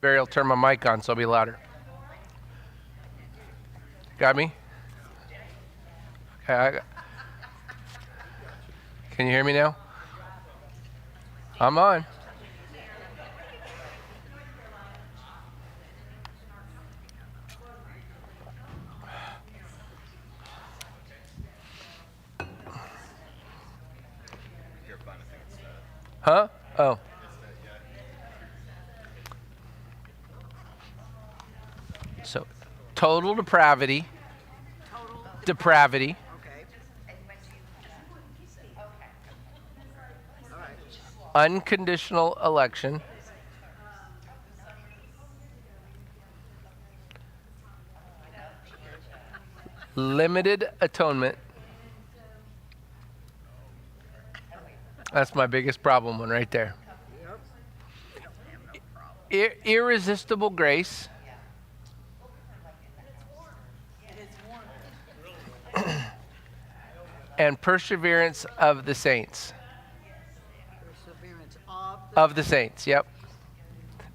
Barry will turn my mic on so I'll be louder. Got me? Okay, can you hear me now? I'm on. Huh? Oh. So, total depravity. Depravity. Okay. All right. Unconditional election. Limited atonement. That's my biggest problem one right there. Irresistible grace. And perseverance of the saints. Perseverance Of the saints, yep.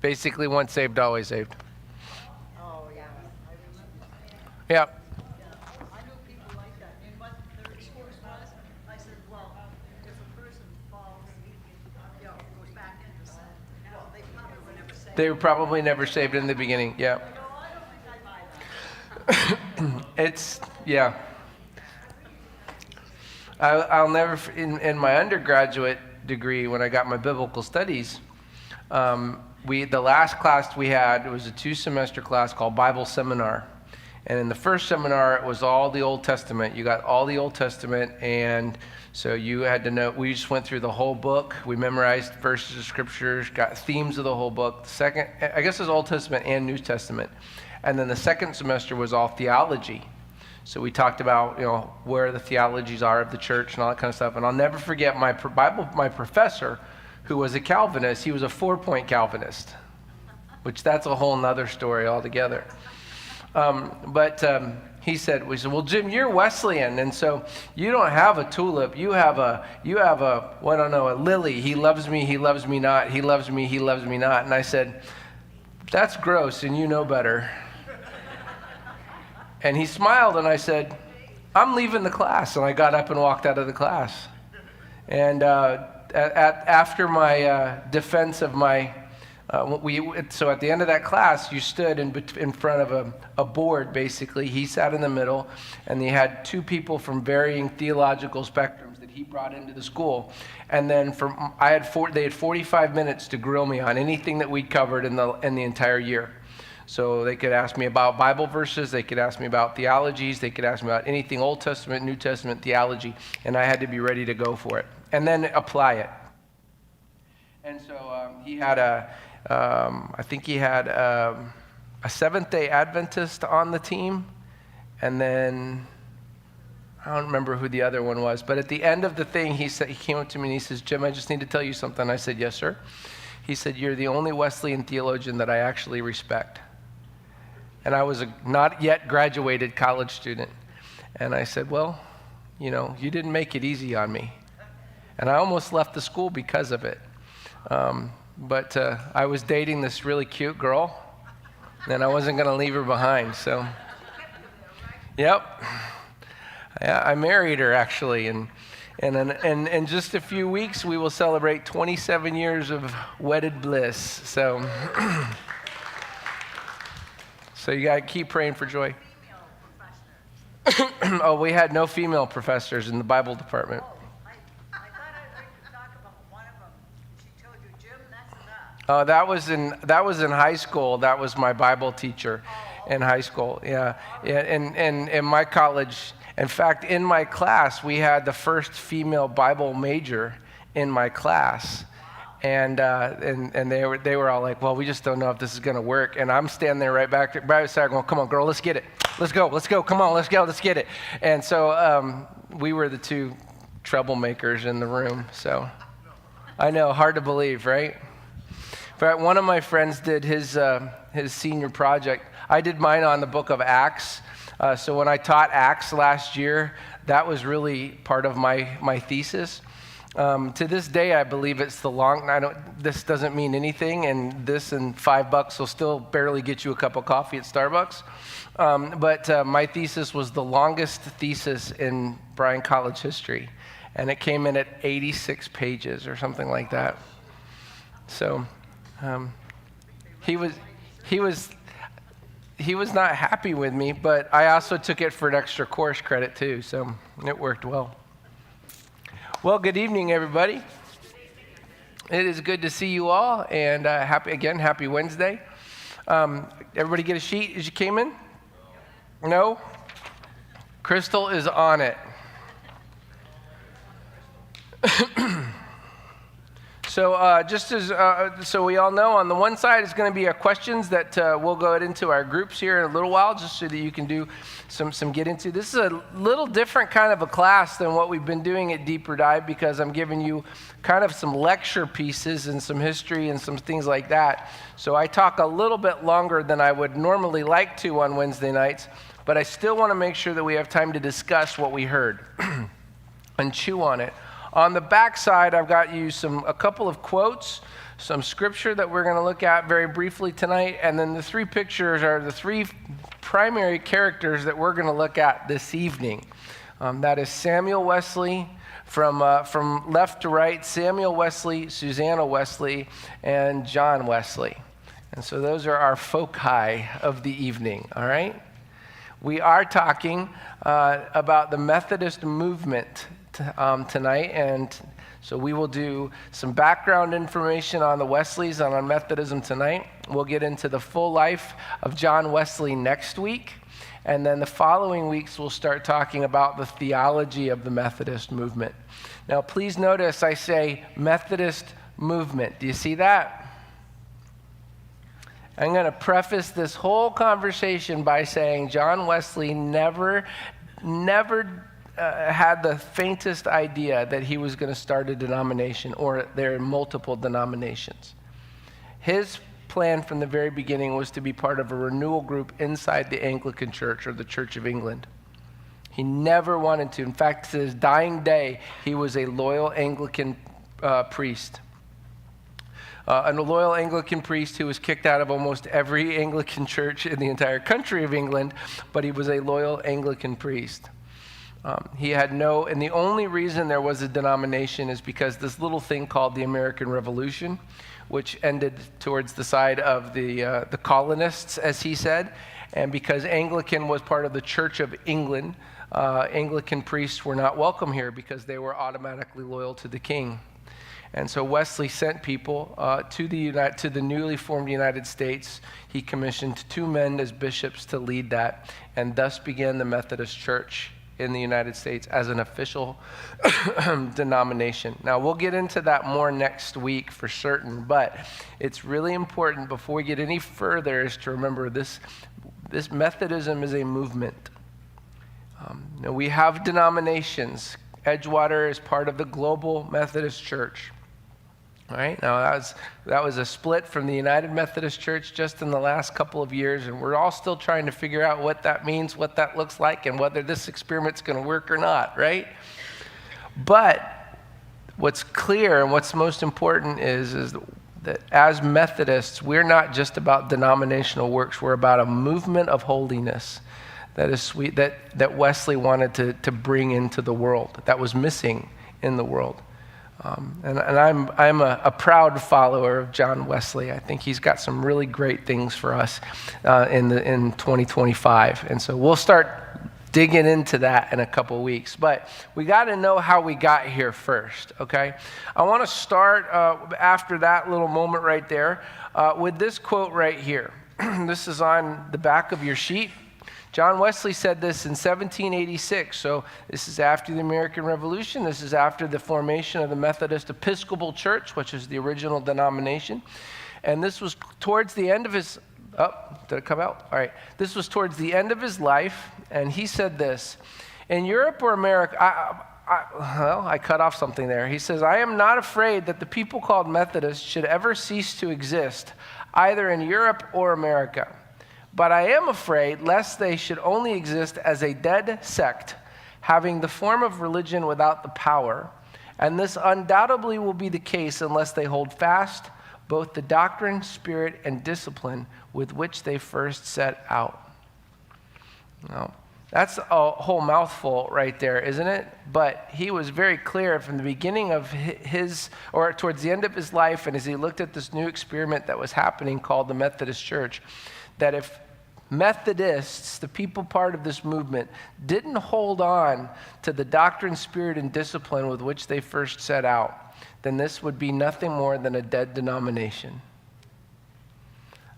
Basically, once saved, always saved. Oh, yeah. Yep. I knew people like that. And what their excuse was, I said, well, if a person falls, goes back into sin, well, they probably were never saved. They were probably never saved in the beginning, yeah. No, I don't think I buy that. It's, yeah. I'll never, in my undergraduate degree, when I got my biblical studies, the last class we had, it was a 2-semester class called Bible Seminar. And in the first seminar, it was all the Old Testament. You got all the Old Testament, and so you had to know, we just went through the whole book. We memorized verses of scriptures, got themes of the whole book. The second, I guess it was Old Testament and New Testament. And then the second semester was all theology. So we talked about, where the theologies are of the church and all that kind of stuff. And I'll never forget my professor, who was a Calvinist. He was a 4-point Calvinist, which that's a whole nother story altogether. He said, well, Jim, you're Wesleyan, and so you don't have a tulip. You have a lily. He loves me not. He loves me not. And I said, that's gross, and you know better. And he smiled, and I said, I'm leaving the class. And I got up and walked out of the class. And after my defense of my, so at the end of that class, you stood in front of a board, basically. He sat in the middle, and he had 2 people from varying theological spectrums that he brought into the school. And then they had 45 minutes to grill me on anything that we'd covered in the entire year. So they could ask me about Bible verses, they could ask me about theologies, they could ask me about anything Old Testament, New Testament theology, and I had to be ready to go for it. And then apply it. And so he had I think he had a Seventh-day Adventist on the team, and then I don't remember who the other one was, but at the end of the thing, he came up to me and he says, Jim, I just need to tell you something. I said, yes, sir. He said, you're the only Wesleyan theologian that I actually respect. And I was a not yet graduated college student. And I said, well, you didn't make it easy on me. And I almost left the school because of it. But I was dating this really cute girl, and I wasn't going to leave her behind. So, yep. Yeah, I married her, actually. And in just a few weeks, we will celebrate 27 years of wedded bliss. So... So you got to keep praying for Joy. Oh, we had no female professors in the Bible department. I thought I'd like to talk about one of them. She told you, Jim, that's enough. Oh, that was in high school. That was my Bible teacher in high school. Yeah. And in my college, in fact, in my class, we had the first female Bible major in my class. And they were all like, well, we just don't know if this is going to work. And I'm standing there right beside going, come on, girl, let's get it. Let's go, come on, let's get it. And so we were the 2 troublemakers in the room. So I know, hard to believe, right? But one of my friends did his senior project. I did mine on the book of Acts. So when I taught Acts last year, that was really part of my thesis. To this day, I believe it's the this doesn't mean anything, and this and $5 will still barely get you a cup of coffee at Starbucks. But my thesis was the longest thesis in Bryan College history, and it came in at 86 pages or something like that. So he was not happy with me, but I also took it for an extra course credit too, so it worked well. Well, good evening, everybody. It is good to see you all, and happy Wednesday. Everybody get a sheet as you came in? No? Crystal is on it. So so we all know, on the one side is going to be our questions that we'll go into our groups here in a little while, just so that you can do some get into. This is a little different kind of a class than what we've been doing at Deeper Dive, because I'm giving you kind of some lecture pieces and some history and some things like that. So I talk a little bit longer than I would normally like to on Wednesday nights, but I still want to make sure that we have time to discuss what we heard and chew on it. On the back side, I've got you a couple of quotes, some scripture that we're going to look at very briefly tonight, and then the three pictures are the three primary characters that we're going to look at this evening. That is Samuel Wesley, from left to right, Samuel Wesley, Susanna Wesley, and John Wesley. And so those are our foci of the evening, all right? We are talking about the Methodist movement tonight, and so we will do some background information on the Wesleys and on Methodism tonight. We'll get into the full life of John Wesley next week, and then the following weeks we'll start talking about the theology of the Methodist movement. Now please notice I say Methodist movement. Do you see that? I'm going to preface this whole conversation by saying John Wesley never had the faintest idea that he was going to start a denomination, or there are multiple denominations. His plan from the very beginning was to be part of a renewal group inside the Anglican Church, or the Church of England. He never wanted to. In fact, to his dying day, he was a loyal Anglican priest. A loyal Anglican priest who was kicked out of almost every Anglican church in the entire country of England, but he was a loyal Anglican priest. He had and the only reason there was a denomination is because this little thing called the American Revolution, which ended towards the side of the colonists, as he said, and because Anglican was part of the Church of England, Anglican priests were not welcome here because they were automatically loyal to the king. And so Wesley sent people to the newly formed United States. He commissioned 2 men as bishops to lead that, and thus began the Methodist Church in the United States as an official denomination. Now, we'll get into that more next week for certain, but it's really important before we get any further is to remember this Methodism is a movement. Now we have denominations. Edgewater is part of the Global Methodist Church. All right, now that was a split from the United Methodist Church just in the last couple of years, and we're all still trying to figure out what that means, what that looks like, and whether this experiment's going to work or not, right? But what's clear and what's most important is that as Methodists, we're not just about denominational works, we're about a movement of holiness that is sweet, that Wesley wanted to bring into the world, that was missing in the world. And I'm a proud follower of John Wesley. I think he's got some really great things for us in 2025. And so we'll start digging into that in a couple weeks. But we got to know how we got here first, okay? I want to start after that little moment right there with this quote right here. This is on the back of your sheet. John Wesley said this in 1786, so this is after the American Revolution. This is after the formation of the Methodist Episcopal Church, which is the original denomination. And this was towards the end of his, did it come out? All right. This was towards the end of his life, and he said this, in Europe or America, I cut off something there. He says, I am not afraid that the people called Methodists should ever cease to exist, either in Europe or America. But I am afraid lest they should only exist as a dead sect, having the form of religion without the power, And this undoubtedly will be the case unless they hold fast both the doctrine, spirit, and discipline with which they first set out. Now, that's a whole mouthful right there, isn't it? But he was very clear from the beginning of his, or towards the end of his life, and as he looked at this new experiment that was happening called the Methodist Church, that if Methodists, the people part of this movement, didn't hold on to the doctrine, spirit, and discipline with which they first set out, then this would be nothing more than a dead denomination.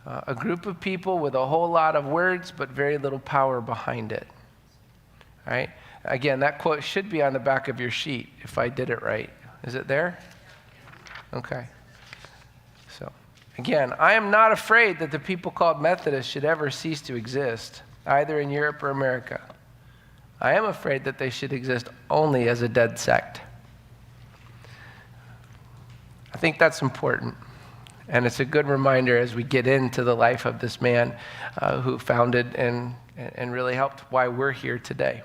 A group of people with a whole lot of words, but very little power behind it. All right? Again, that quote should be on the back of your sheet if I did it right. Is it there? Okay. So, again, I am not afraid that the people called Methodists should ever cease to exist, either in Europe or America. I am afraid that they should exist only as a dead sect. I think that's important. And it's a good reminder as we get into the life of this man who founded and really helped why we're here today.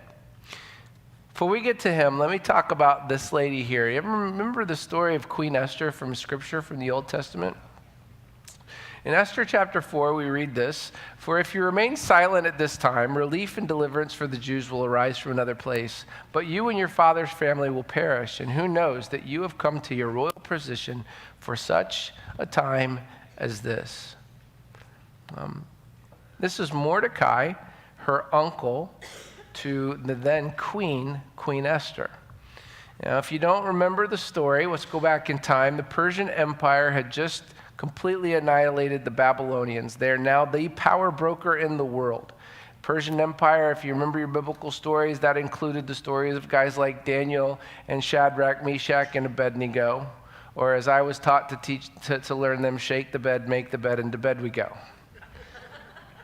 Before we get to him, let me talk about this lady here. You ever remember the story of Queen Esther from Scripture, from the Old Testament? In Esther chapter 4, we read this: "For if you remain silent at this time, relief and deliverance for the Jews will arise from another place. But you and your father's family will perish, and who knows that you have come to your royal position for such a time as this." This is Mordecai, her uncle, to the then Queen Esther. Now, if you don't remember the story, let's go back in time. The Persian Empire had just completely annihilated the Babylonians. They're now the power broker in the world. Persian Empire, if you remember your biblical stories, that included the stories of guys like Daniel and Shadrach, Meshach, and Abednego. Or as I was taught to teach, to learn them, shake the bed, make the bed, and to bed we go.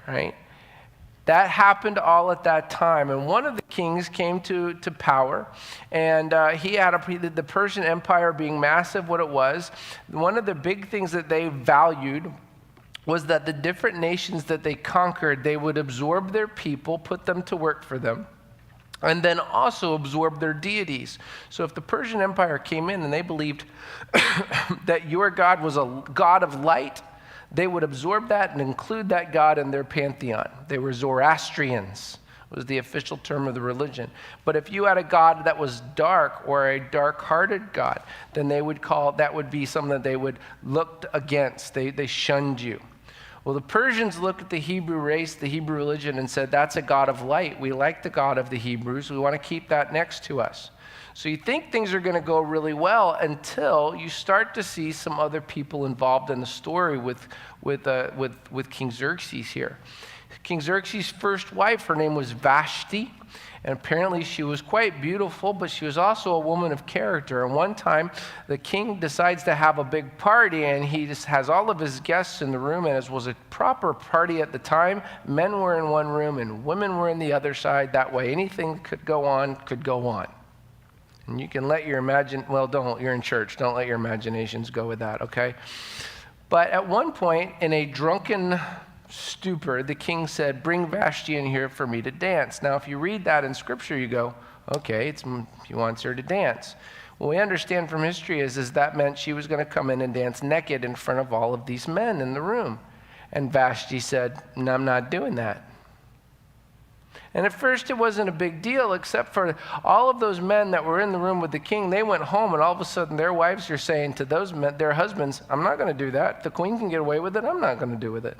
Right? That happened all at that time. And one of the kings came to power, and he had the Persian Empire being massive, what it was. One of the big things that they valued was that the different nations that they conquered, they would absorb their people, put them to work for them, and then also absorb their deities. So if the Persian Empire came in and they believed that your God was a God of light, they would absorb that and include that God in their pantheon. They were Zoroastrians, was the official term of the religion. But if you had a God that was dark or a dark-hearted God, then that would be something that they would look against. They shunned you. Well, the Persians looked at the Hebrew race, the Hebrew religion, and said, that's a God of light. We like the God of the Hebrews. We want to keep that next to us. So you think things are going to go really well until you start to see some other people involved in the story with King Xerxes here. King Xerxes' first wife, her name was Vashti, and apparently she was quite beautiful, but she was also a woman of character. And one time, the king decides to have a big party, and he just has all of his guests in the room, and it was a proper party at the time. Men were in one room, and women were in the other side. That way, anything could go on. And you can let your you're in church. Don't let your imaginations go with that, okay? But at one point, in a drunken stupor, the king said, bring Vashti in here for me to dance. Now, if you read that in Scripture, you go, okay, he wants her to dance. What we understand from history is that meant she was going to come in and dance naked in front of all of these men in the room. And Vashti said, no, I'm not doing that. And at first it wasn't a big deal, except for all of those men that were in the room with the king. They went home, and all of a sudden their wives are saying to those men, their husbands, I'm not going to do that. The queen can get away with it. I'm not going to do with it.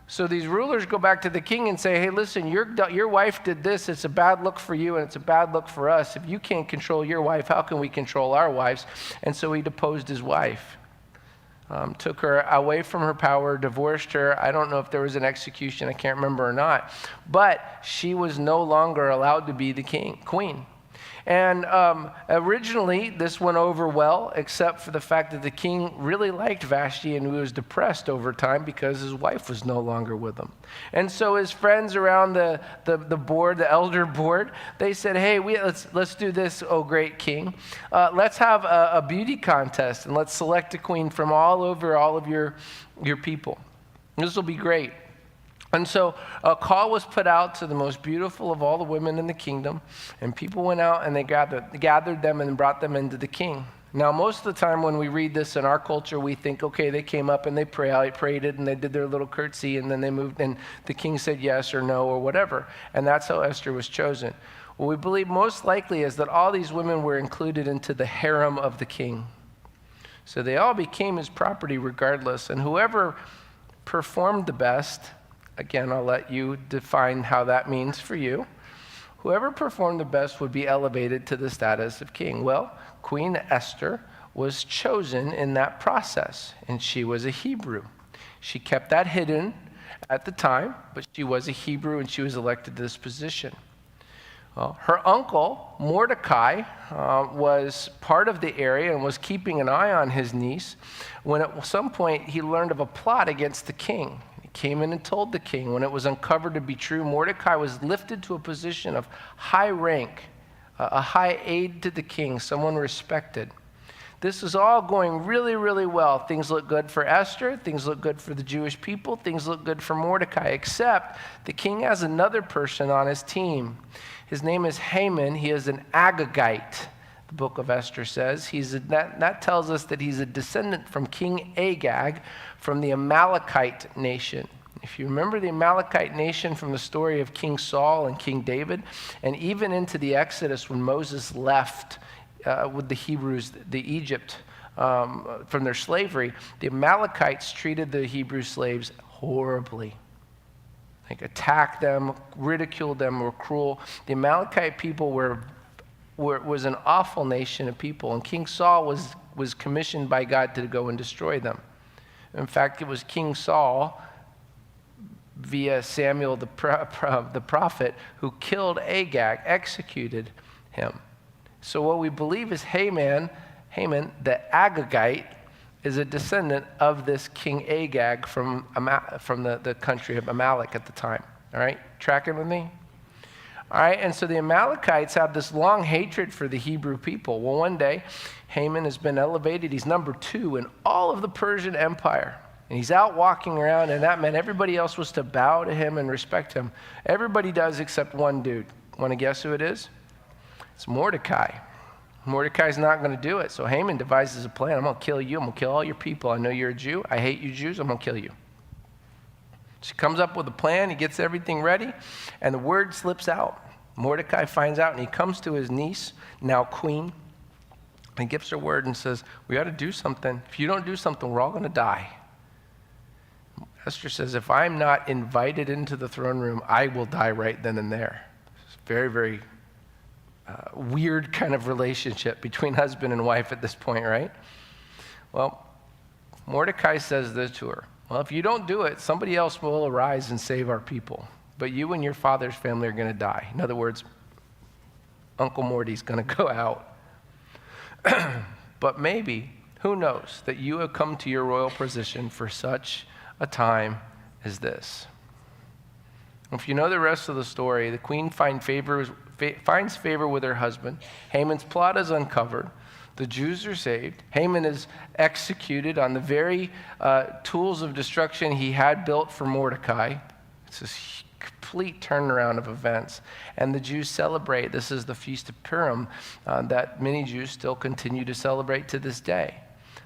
So these rulers go back to the king and say, hey, listen, your wife did this. It's a bad look for you, and it's a bad look for us. If you can't control your wife, how can we control our wives? And so he deposed his wife. Took her away from her power, divorced her. I don't know if there was an execution. I can't remember or not. But she was no longer allowed to be the queen. And originally, this went over well, except for the fact that the king really liked Vashti, and he was depressed over time because his wife was no longer with him. And so his friends around the board, the elder board, they said, hey, let's do this, oh great king. Let's have a beauty contest, and let's select a queen from all over all of your people. This will be great. And so a call was put out to the most beautiful of all the women in the kingdom, and people went out and they gathered them and brought them into the king. Now, most of the time when we read this in our culture, we think, okay, they came up and they prayed it and they did their little curtsy and then they moved and the king said yes or no or whatever. And that's how Esther was chosen. What we believe most likely is that all these women were included into the harem of the king. So they all became his property regardless. And whoever performed the best, again, I'll let you define how that means for you. Whoever performed the best would be elevated to the status of king. Well, Queen Esther was chosen in that process, and she was a Hebrew. She kept that hidden at the time, but she was a Hebrew, and she was elected to this position. Well, her uncle, Mordecai, was part of the area and was keeping an eye on his niece when at some point he learned of a plot against the king. He came in and told the king. When it was uncovered to be true, Mordecai was lifted to a position of high rank, a high aide to the king, someone respected. This is all going really, really well. Things look good for Esther. Things look good for the Jewish people. Things look good for Mordecai, except the king has another person on his team. His name is Haman. He is an Agagite, the book of Esther says. That tells us that he's a descendant from King Agag from the Amalekite nation. If you remember the Amalekite nation from the story of King Saul and King David, and even into the Exodus when Moses left with the Hebrews, the Egypt, from their slavery, the Amalekites treated the Hebrew slaves horribly. Like attacked them, ridiculed them, were cruel. The Amalekite people was an awful nation of people, and King Saul was commissioned by God to go and destroy them. In fact, it was King Saul, via Samuel the prophet, who killed Agag, executed him. So what we believe is Haman, the Agagite, is a descendant of this King Agag from the country of Amalek at the time. All right? Tracking with me? All right, and so the Amalekites have this long hatred for the Hebrew people. Well, one day, Haman has been elevated. He's number 2 in all of the Persian Empire. And he's out walking around, and that meant everybody else was to bow to him and respect him. Everybody does except one dude. Want to guess who it is? It's Mordecai. Mordecai's not going to do it. So Haman devises a plan. I'm going to kill you. I'm going to kill all your people. I know you're a Jew. I hate you Jews. I'm going to kill you. She comes up with a plan. He gets everything ready, and the word slips out. Mordecai finds out, and he comes to his niece, now queen, and he gives her word and says, we got to do something. If you don't do something, we're all going to die. Esther says, if I'm not invited into the throne room, I will die right then and there. It's very, very weird kind of relationship between husband and wife at this point, right? Well, Mordecai says this to her. Well, if you don't do it, somebody else will arise and save our people. But you and your father's family are going to die. In other words, Uncle Morty's going to go out. But maybe, who knows, that you have come to your royal position for such a time as this. If you know the rest of the story, the queen finds favor with her husband. Haman's plot is uncovered. The Jews are saved. Haman is executed on the very tools of destruction he had built for Mordecai. It's this complete turnaround of events. And the Jews celebrate. This is the Feast of Purim that many Jews still continue to celebrate to this day.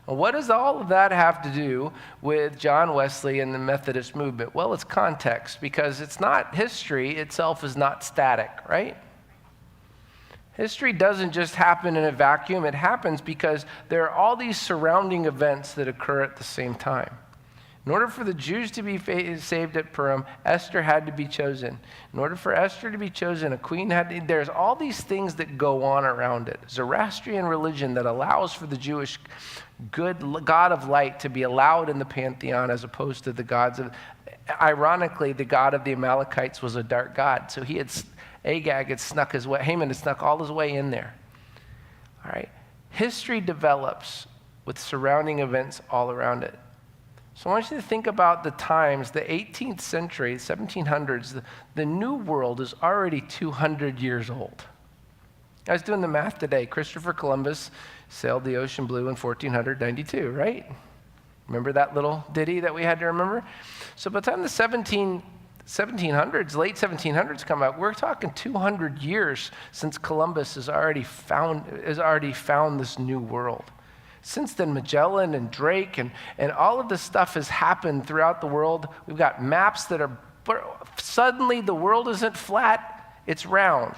Well, what does all of that have to do with John Wesley and the Methodist movement? Well, it's context, because it's not, history itself is not static, right? History doesn't just happen in a vacuum. It happens because there are all these surrounding events that occur at the same time. In order for the Jews to be saved at Purim, Esther had to be chosen. In order for Esther to be chosen, a queen there's all these things that go on around it. Zoroastrian religion that allows for the Jewish good God of light to be allowed in the pantheon as opposed to the gods of, ironically, the god of the Amalekites was a dark god. So Agag had snuck his way, Haman had snuck all his way in there. All right. History develops with surrounding events all around it. So I want you to think about the times, the 18th century, 1700s, the New World is already 200 years old. I was doing the math today. Christopher Columbus sailed the ocean blue in 1492, right? Remember that little ditty that we had to remember? So by the time the 1700s, late 1700s come out. We're talking 200 years since Columbus has already found this new world. Since then, Magellan and Drake and all of this stuff has happened throughout the world. We've got maps that are, suddenly the world isn't flat, it's round.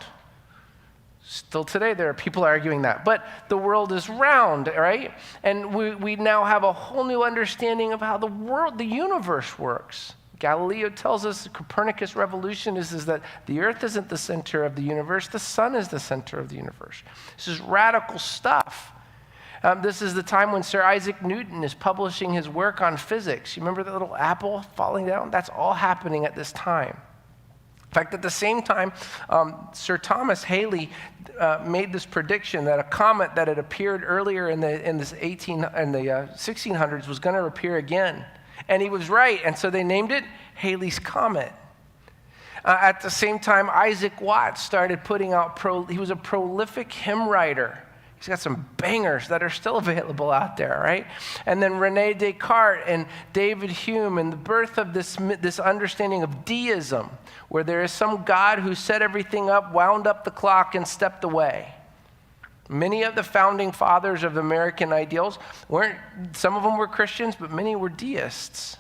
Still today, there are people arguing that. But the world is round, right? And we now have a whole new understanding of how the universe works. Galileo tells us the Copernicus revolution is that the earth isn't the center of the universe, the sun is the center of the universe. This is radical stuff. This is the time when Sir Isaac Newton is publishing his work on physics. You remember the little apple falling down? That's all happening at this time. In fact, at the same time, Sir Thomas Halley made this prediction that a comet that had appeared earlier in the 1600s was going to appear again. And he was right, and so they named it Halley's Comet. At the same time, Isaac Watts started putting out, he was a prolific hymn writer. He's got some bangers that are still available out there, right? And then Rene Descartes and David Hume and the birth of this understanding of deism, where there is some God who set everything up, wound up the clock, and stepped away. Many of the founding fathers of American ideals some of them were Christians, but many were deists.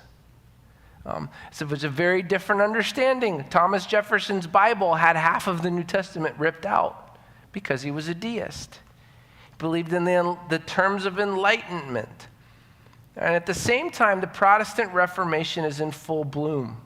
So it was a very different understanding. Thomas Jefferson's Bible had half of the New Testament ripped out because he was a deist. He believed in the terms of enlightenment. And at the same time, the Protestant Reformation is in full bloom.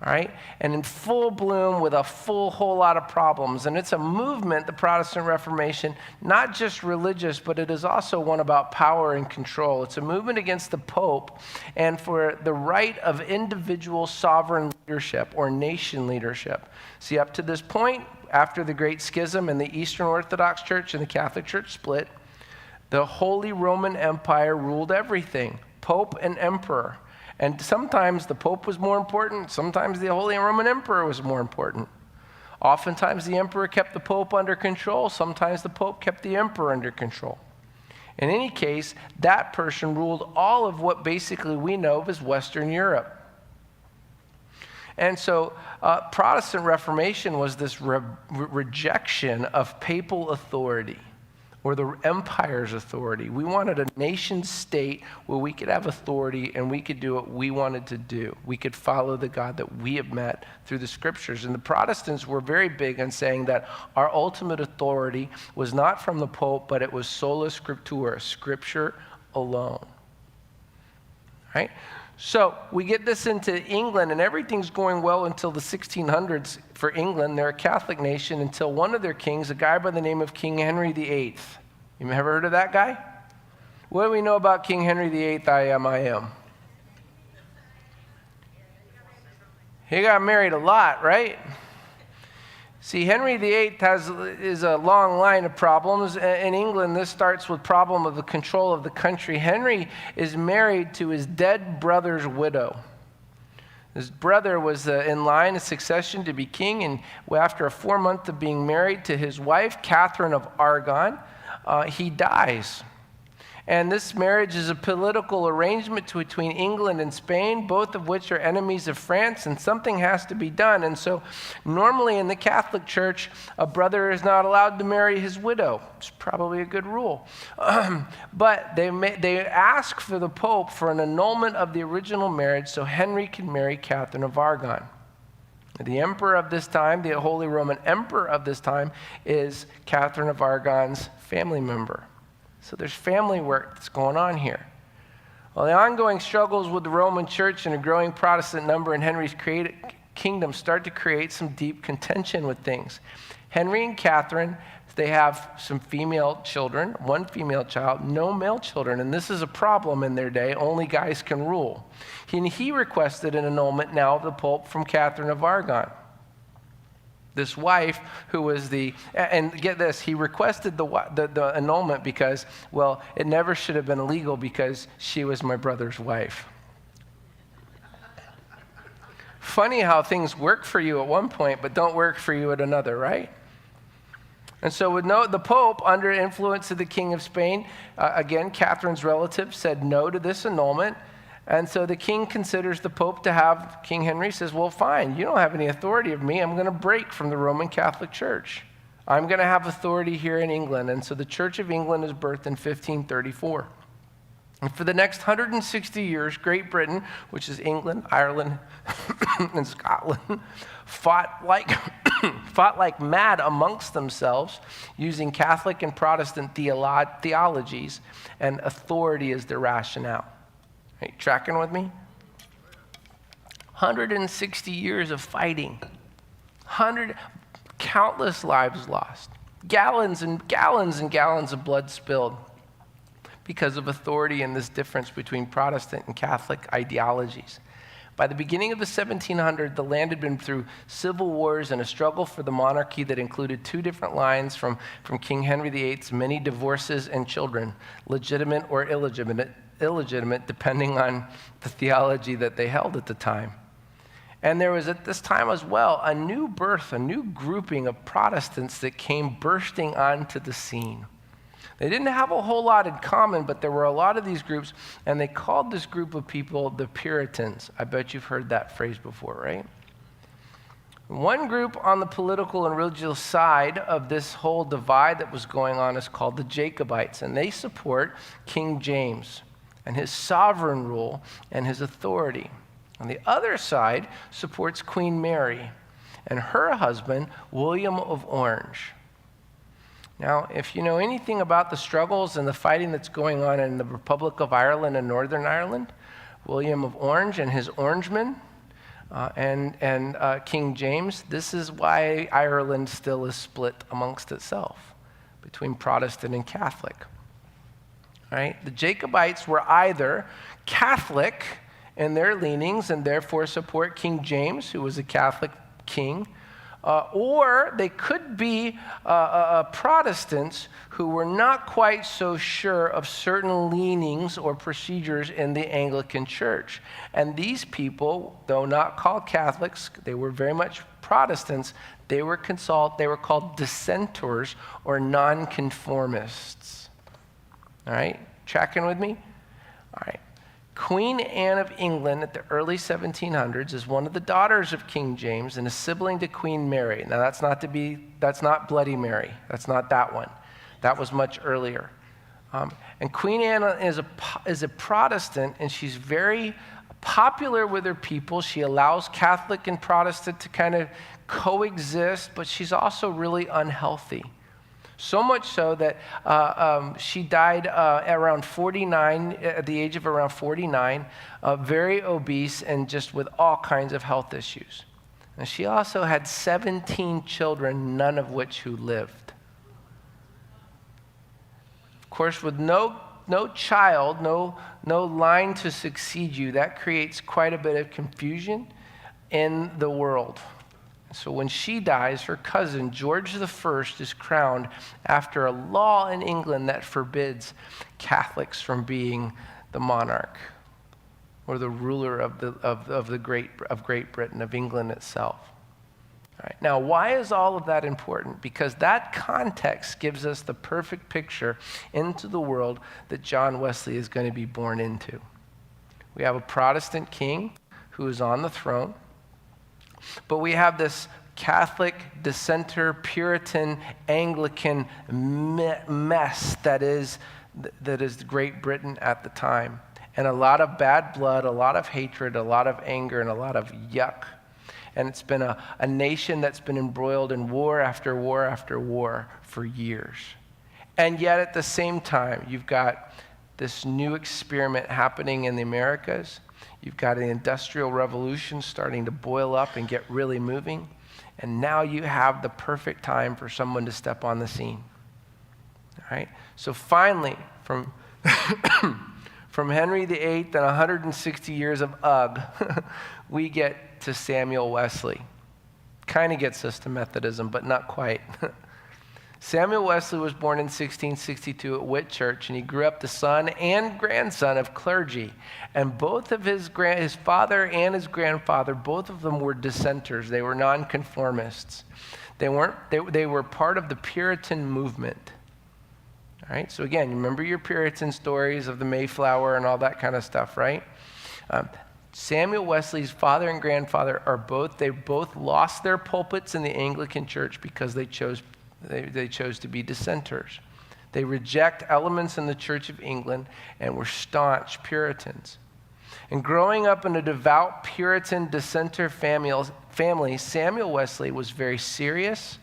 All right? And in full bloom with a whole lot of problems. And it's a movement, the Protestant Reformation, not just religious, but it is also one about power and control. It's a movement against the Pope and for the right of individual sovereign leadership or nation leadership. See, up to this point, after the Great Schism and the Eastern Orthodox Church and the Catholic Church split, the Holy Roman Empire ruled everything, Pope and Emperor. And sometimes the Pope was more important. Sometimes the Holy Roman Emperor was more important. Oftentimes the Emperor kept the Pope under control. Sometimes the Pope kept the Emperor under control. In any case, that person ruled all of what basically we know of as Western Europe. And so Protestant Reformation was this rejection of papal authority, or the empire's authority. We wanted a nation state where we could have authority and we could do what we wanted to do. We could follow the God that we have met through the scriptures. And the Protestants were very big on saying that our ultimate authority was not from the Pope, but it was sola scriptura, scripture alone. Right? So we get this into England, and everything's going well until the 1600s for England. They're a Catholic nation until one of their kings, a guy by the name of King Henry VIII. You ever heard of that guy? What do we know about King Henry VIII, I am? He got married a lot, right? See, Henry VIII is a long line of problems. In England, this starts with problem of the control of the country. Henry is married to his dead brother's widow. His brother was in line of succession to be king, and after 4 months of being married to his wife, Catherine of Aragon, he dies. And this marriage is a political arrangement between England and Spain, both of which are enemies of France, and something has to be done. And so normally in the Catholic Church, a brother is not allowed to marry his widow. It's probably a good rule. But they ask for the Pope for an annulment of the original marriage so Henry can marry Catherine of Aragon. The emperor of this time, the Holy Roman Emperor of this time, is Catherine of Aragon's family member. So there's family work that's going on here. Well, the ongoing struggles with the Roman Church and a growing Protestant number in Henry's kingdom start to create some deep contention with things. Henry and Catherine, they have some female children, one female child, no male children, and this is a problem in their day. Only guys can rule. He requested an annulment now of the Pope from Catherine of Aragon. This wife who was and get this, he requested the annulment because, well, it never should have been illegal because she was my brother's wife. Funny how things work for you at one point, but don't work for you at another, right? And so the Pope, under influence of the King of Spain, again, Catherine's relative, said no to this annulment. And so the king considers the Pope to have, King Henry says, well, fine, you don't have any authority of me. I'm going to break from the Roman Catholic Church. I'm going to have authority here in England. And so the Church of England is birthed in 1534. And for the next 160 years, Great Britain, which is England, Ireland, and Scotland, fought like mad amongst themselves, using Catholic and Protestant theologies and authority as their rationale. Are you tracking with me? 160 years of fighting, countless lives lost, gallons and gallons and gallons of blood spilled because of authority and this difference between Protestant and Catholic ideologies. By the beginning of the 1700s, the land had been through civil wars and a struggle for the monarchy that included two different lines from King Henry VIII's many divorces and children, legitimate or illegitimate, depending on the theology that they held at the time. And there was at this time as well a new birth, a new grouping of Protestants that came bursting onto the scene. They didn't have a whole lot in common, but there were a lot of these groups, and they called this group of people the Puritans. I bet you've heard that phrase before, right? One group on the political and religious side of this whole divide that was going on is called the Jacobites, and they support King James and his sovereign rule and his authority. On the other side supports Queen Mary and her husband, William of Orange. Now, if you know anything about the struggles and the fighting that's going on in the Republic of Ireland and Northern Ireland, William of Orange and his Orangemen and King James, this is why Ireland still is split amongst itself between Protestant and Catholic. Right? The Jacobites were either Catholic in their leanings and therefore support King James, who was a Catholic king, or they could be Protestants who were not quite so sure of certain leanings or procedures in the Anglican Church. And these people, though not called Catholics, they were very much Protestants. They were called dissenters or nonconformists. All right, tracking with me? All right. Queen Anne of England at the early 1700s is one of the daughters of King James and a sibling to Queen Mary. Now that's not Bloody Mary. That's not that one. That was much earlier. And Queen Anne is a Protestant, and she's very popular with her people. She allows Catholic and Protestant to kind of coexist, but she's also really unhealthy. So much so that she died around 49, at the age of around 49, very obese and just with all kinds of health issues. And she also had 17 children, none of which who lived. Of course, with no child, no line to succeed you, that creates quite a bit of confusion in the world. So when she dies, her cousin, George I, is crowned after a law in England that forbids Catholics from being the monarch or the ruler of Great Britain, of England itself. All right. Now, why is all of that important? Because that context gives us the perfect picture into the world that John Wesley is going to be born into. We have a Protestant king who is on the throne. But we have this Catholic, dissenter, Puritan, Anglican mess that is Great Britain at the time. And a lot of bad blood, a lot of hatred, a lot of anger, and a lot of yuck. And it's been a nation that's been embroiled in war after war after war for years. And yet at the same time, you've got this new experiment happening in the Americas. You've got an industrial revolution starting to boil up and get really moving. And now you have the perfect time for someone to step on the scene. All right? So finally, from Henry VIII and 160 years of ugh, we get to Samuel Wesley. Kind of gets us to Methodism, but not quite. Samuel Wesley was born in 1662 at Whitchurch, and he grew up the son and grandson of clergy. And both of his father and his grandfather, both of them were dissenters. They were nonconformists. They were part of the Puritan movement. All right, so again, you remember your Puritan stories of the Mayflower and all that kind of stuff, right? Samuel Wesley's father and grandfather they both lost their pulpits in the Anglican Church because they chose to be dissenters. They reject elements in the Church of England and were staunch Puritans. And growing up in a devout Puritan dissenter family, Samuel Wesley was very serious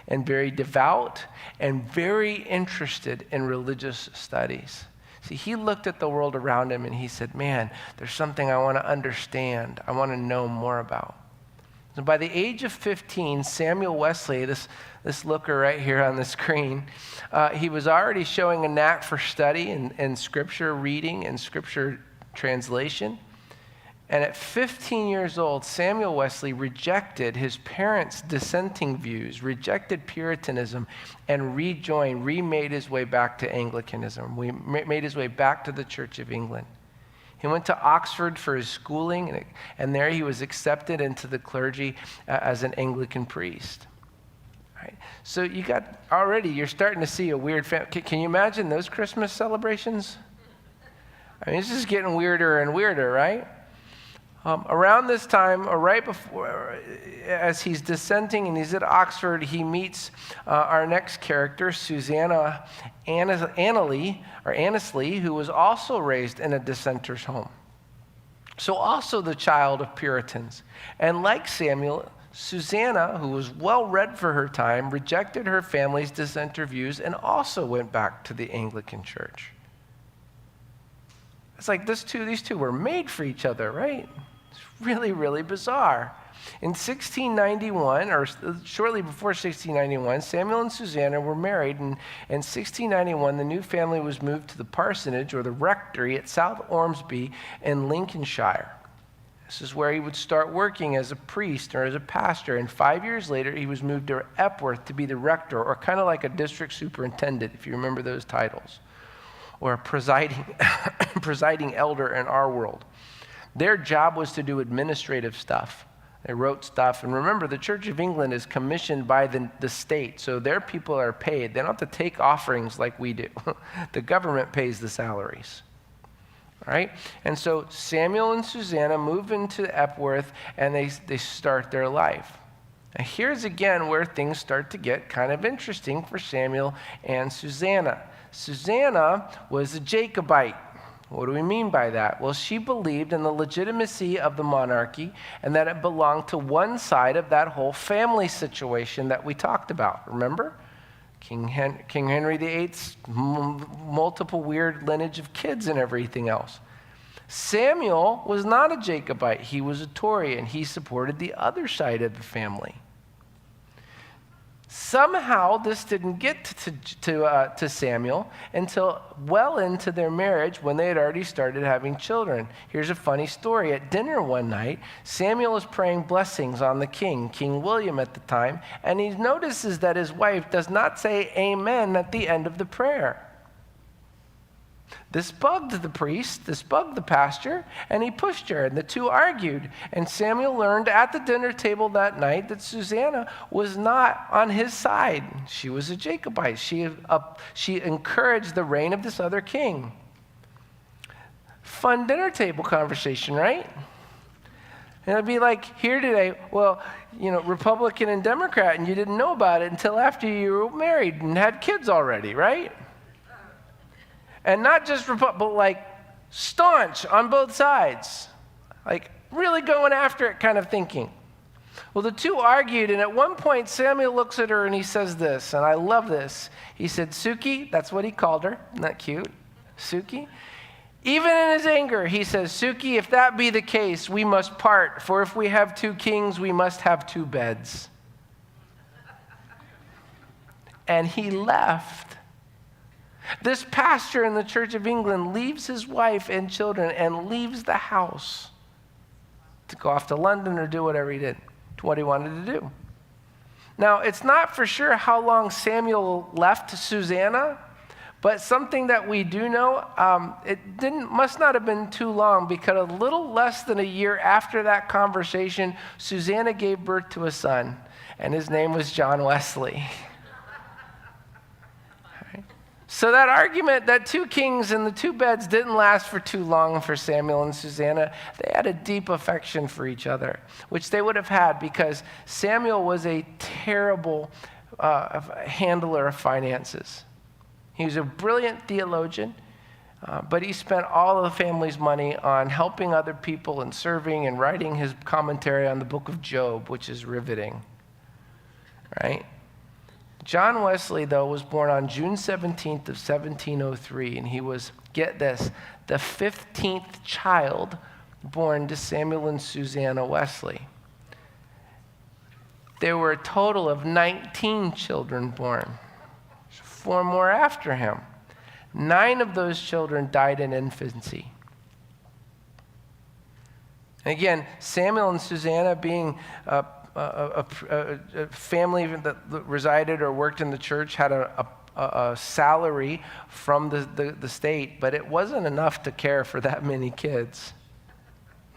and very devout and very interested in religious studies. See, he looked at the world around him and he said, man, there's something I want to understand. I want to know more about. And by the age of 15, Samuel Wesley, this looker right here on the screen, he was already showing a knack for study and scripture reading and scripture translation. And at 15 years old, Samuel Wesley rejected his parents' dissenting views, rejected Puritanism, and remade his way back to Anglicanism. Made his way back to the Church of England. He went to Oxford for his schooling, and there he was accepted into the clergy as an Anglican priest. Right? So you're starting to see a weird family. Can you imagine those Christmas celebrations? I mean, it's just getting weirder and weirder, right? Around this time, or right before, as he's dissenting and he's at Oxford, he meets our next character, Susanna Annesley, who was also raised in a dissenter's home. So also the child of Puritans. And like Samuel, Susanna, who was well-read for her time, rejected her family's dissenter views and also went back to the Anglican Church. It's like these two were made for each other, right? It's really, really bizarre. In 1691, or shortly before 1691, Samuel and Susanna were married, and in 1691, the new family was moved to the parsonage, or the rectory, at South Ormsby in Lincolnshire. This is where he would start working as a priest or as a pastor, and 5 years later, he was moved to Epworth to be the rector, or kind of like a district superintendent, if you remember those titles, or a presiding elder in our world. Their job was to do administrative stuff. They wrote stuff. And remember, the Church of England is commissioned by the state, so their people are paid. They don't have to take offerings like we do. The government pays the salaries. All right? And so Samuel and Susanna move into Epworth, and they start their life. Now here's again where things start to get kind of interesting for Samuel and Susanna. Susanna was a Jacobite. What do we mean by that? Well, she believed in the legitimacy of the monarchy and that it belonged to one side of that whole family situation that we talked about. Remember? King Henry VIII's multiple weird lineage of kids and everything else. Samuel was not a Jacobite. He was a Tory, and he supported the other side of the family. Somehow, this didn't get to Samuel until well into their marriage, when they had already started having children. Here's a funny story. At dinner one night, Samuel is praying blessings on the king, King William at the time, and he notices that his wife does not say amen at the end of the prayer. This bugged the priest, this bugged the pastor, and he pushed her, and the two argued. And Samuel learned at the dinner table that night that Susanna was not on his side. She was a Jacobite. She encouraged the reign of this other king. Fun dinner table conversation, right? And it'd be like here today, well, Republican and Democrat, and you didn't know about it until after you were married and had kids already, right? And not just but like staunch on both sides. Like really going after it kind of thinking. Well, the two argued, and at one point Samuel looks at her and he says this, and I love this. He said, Suki, that's what he called her. Isn't that cute? Suki. Even in his anger, he says, Suki, if that be the case, we must part, for if we have two kings, we must have two beds. And he left. This pastor in the Church of England leaves his wife and children and leaves the house to go off to London or do whatever he did, to what he wanted to do. Now, it's not for sure how long Samuel left Susanna, but something that we do know, must not have been too long, because a little less than a year after that conversation, Susanna gave birth to a son, and his name was John Wesley. So that argument that two kings in the two beds didn't last for too long for Samuel and Susanna. They had a deep affection for each other, which they would have had because Samuel was a terrible handler of finances. He was a brilliant theologian, but he spent all of the family's money on helping other people and serving and writing his commentary on the book of Job, which is riveting, right? John Wesley, though, was born on June 17th of 1703, and he was, get this, the 15th child born to Samuel and Susanna Wesley. There were a total of 19 children born, 4 more after him. 9 of those children died in infancy. Again, Samuel and Susanna being a family that resided or worked in the church had a salary from the state, but it wasn't enough to care for that many kids.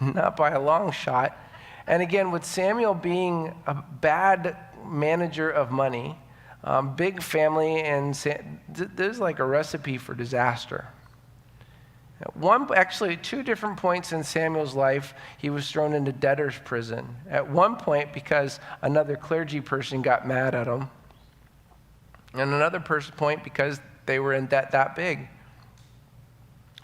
Not by a long shot. And again, with Samuel being a bad manager of money, big family, and there's like a recipe for disaster. Actually, 2 different points in Samuel's life, he was thrown into debtor's prison. At one point, because another clergy person got mad at him, and another point because they were in debt that big.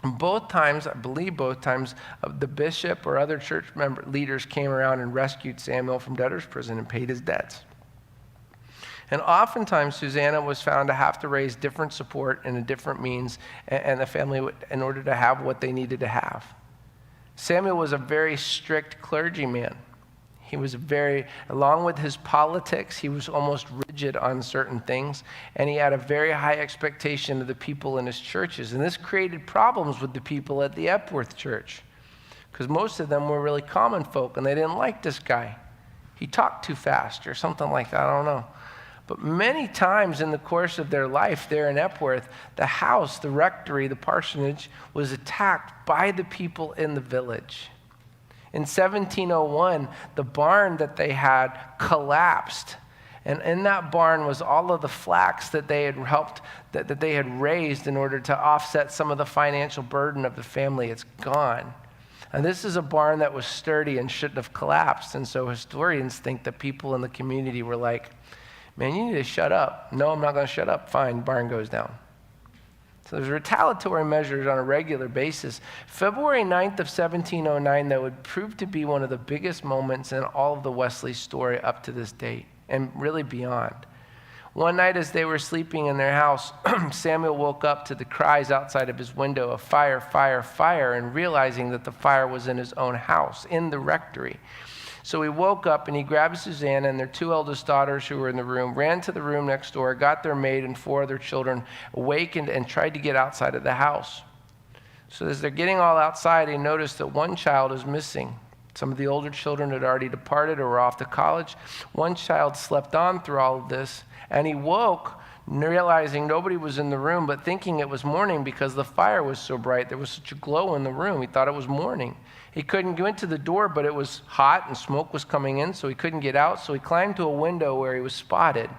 Both times, I believe both times, the bishop or other church leaders came around and rescued Samuel from debtor's prison and paid his debts. And oftentimes, Susanna was found to have to raise different support and a different means, and the family in order to have what they needed to have. Samuel was a very strict clergyman. He was along with his politics, he was almost rigid on certain things, and he had a very high expectation of the people in his churches. And this created problems with the people at the Epworth Church, because most of them were really common folk, and they didn't like this guy. He talked too fast or something like that, I don't know. But many times in the course of their life there in Epworth, the house, the rectory, the parsonage was attacked by the people in the village. In 1701, the barn that they had collapsed. And in that barn was all of the flax that they had that they had raised in order to offset some of the financial burden of the family. It's gone. And this is a barn that was sturdy and shouldn't have collapsed. And so historians think that people in the community were like, man, you need to shut up. No, I'm not going to shut up. Fine, barn goes down. So there's retaliatory measures on a regular basis. February 9th of 1709, that would prove to be one of the biggest moments in all of the Wesley story up to this date, and really beyond. One night as they were sleeping in their house, Samuel woke up to the cries outside of his window of fire, fire, fire, and realizing that the fire was in his own house, in the rectory. So he woke up and he grabbed Susanna and their 2 eldest daughters who were in the room, ran to the room next door, got their maid and 4 other children, awakened and tried to get outside of the house. So as they're getting all outside, they noticed that one child is missing. Some of the older children had already departed or were off to college. One child slept on through all of this, and he woke realizing nobody was in the room, but thinking it was morning because the fire was so bright. There was such a glow in the room. He thought it was morning. He couldn't go into the door, but it was hot and smoke was coming in, so he couldn't get out. So he climbed to a window where he was spotted.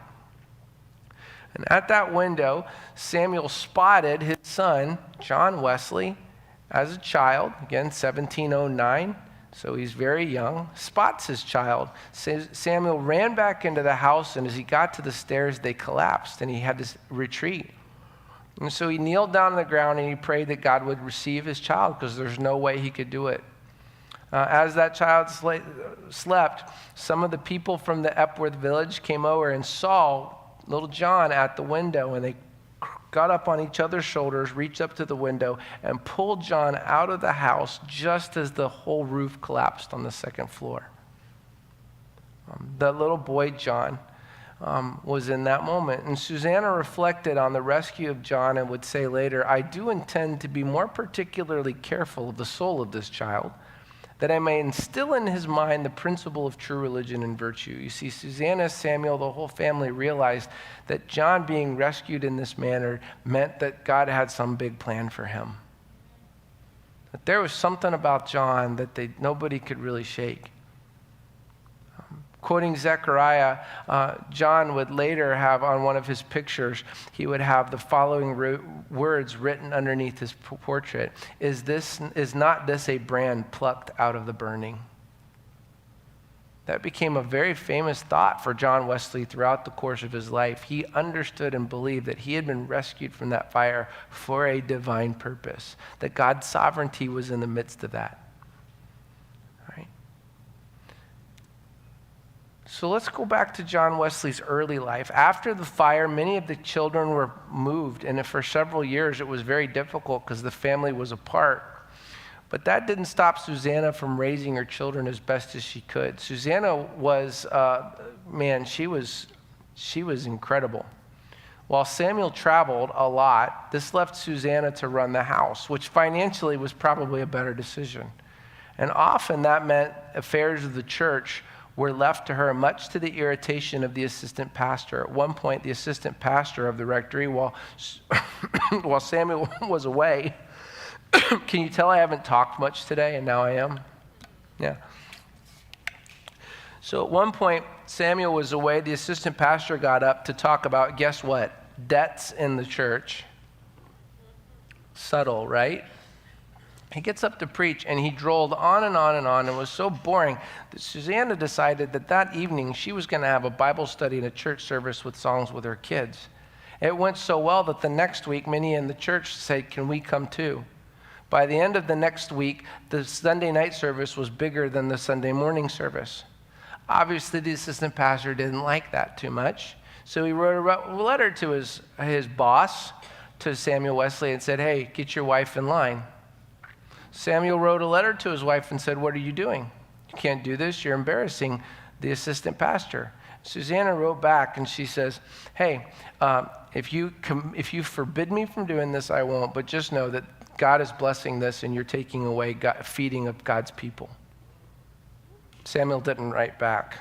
And at that window, Samuel spotted his son, John Wesley, as a child, again, 1709. So he's very young, spots his child. Samuel ran back into the house, and as he got to the stairs, they collapsed, and he had to retreat. And so he kneeled down on the ground, and he prayed that God would receive his child, because there's no way he could do it. As that child slept, some of the people from the Epworth village came over and saw little John at the window, and they got up on each other's shoulders, reached up to the window, and pulled John out of the house just as the whole roof collapsed on the 2nd floor. That little boy, John, was in that moment. And Susanna reflected on the rescue of John and would say later, I do intend to be more particularly careful of the soul of this child, that I may instill in his mind the principle of true religion and virtue. You see, Susanna, Samuel, the whole family realized that John being rescued in this manner meant that God had some big plan for him. That there was something about John that nobody could really shake. Of Quoting Zechariah, John would later have on one of his pictures, he would have the following words written underneath his portrait. Is not this a brand plucked out of the burning? That became a very famous thought for John Wesley throughout the course of his life. He understood and believed that he had been rescued from that fire for a divine purpose, that God's sovereignty was in the midst of that. Right? So let's go back to John Wesley's early life. After the fire, many of the children were moved, and for several years it was very difficult because the family was apart. But that didn't stop Susanna from raising her children as best as she could. Susanna was, she was incredible. While Samuel traveled a lot, this left Susanna to run the house, which financially was probably a better decision. And often that meant affairs of the church were left to her, much to the irritation of the assistant pastor. At one point, the assistant pastor of the rectory, while Samuel was away, can you tell I haven't talked much today, and now I am? Yeah. So at one point, Samuel was away. The assistant pastor got up to talk about, guess what? Debts in the church. Subtle, right? He gets up to preach, and he droned on and on and on, and was so boring that Susanna decided that evening she was going to have a Bible study and a church service with songs with her kids. It went so well that the next week, many in the church said, can we come too? By the end of the next week, the Sunday night service was bigger than the Sunday morning service. Obviously, the assistant pastor didn't like that too much, so he wrote a letter to his boss, to Samuel Wesley, and said, hey, get your wife in line. Samuel wrote a letter to his wife and said, what are you doing? You can't do this. You're embarrassing the assistant pastor. Susanna wrote back, and she says, hey, if you forbid me from doing this, I won't, but just know that God is blessing this, and you're taking away feeding of God's people. Samuel didn't write back.